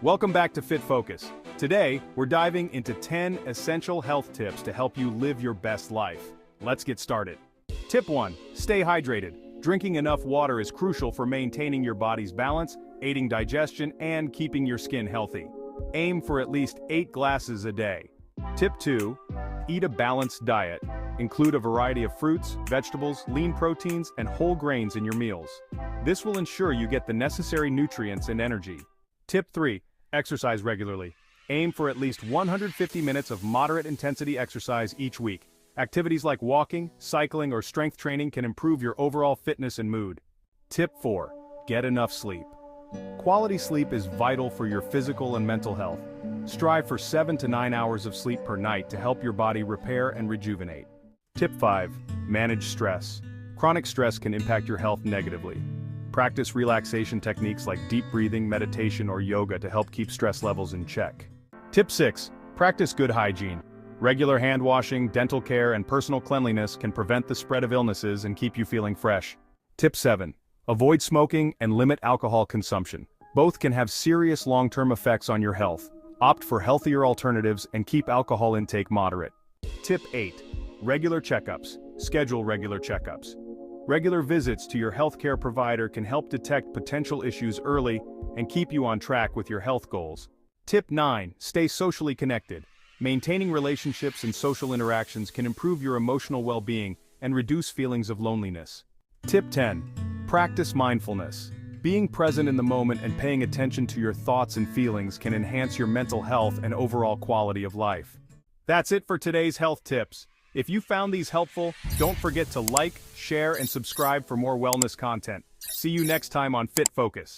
Welcome back to Fit Focus. Today, we're diving into 10 essential health tips to help you live your best life. Let's get started. Tip 1. Stay hydrated. Drinking enough water is crucial for maintaining your body's balance, aiding digestion, and keeping your skin healthy. Aim for at least 8 glasses a day. Tip 2. Eat a balanced diet. Include a variety of fruits, vegetables, lean proteins, and whole grains in your meals. This will ensure you get the necessary nutrients and energy. Tip 3. Exercise regularly. Aim for at least 150 minutes of moderate intensity exercise each week. Activities like walking, cycling, or strength training can improve your overall fitness and mood. Tip 4. Get enough sleep. Quality sleep is vital for your physical and mental health. Strive for 7 to 9 hours of sleep per night to help your body repair and rejuvenate. Tip 5. Manage stress. Chronic stress can impact your health negatively. Practice relaxation techniques like deep breathing, meditation, or yoga to help keep stress levels in check. Tip 6. Practice good hygiene. Regular hand washing, dental care, and personal cleanliness can prevent the spread of illnesses and keep you feeling fresh. Tip 7. Avoid smoking and limit alcohol consumption. Both can have serious long-term effects on your health. Opt for healthier alternatives and keep alcohol intake moderate. Tip 8. Regular checkups. Schedule regular checkups. Regular visits to your healthcare provider can help detect potential issues early and keep you on track with your health goals. Tip 9. Stay socially connected. Maintaining relationships and social interactions can improve your emotional well-being and reduce feelings of loneliness. Tip 10. Practice mindfulness. Being present in the moment and paying attention to your thoughts and feelings can enhance your mental health and overall quality of life. That's it for today's health tips. If you found these helpful, don't forget to like, share, and subscribe for more wellness content. See you next time on Fit Focus.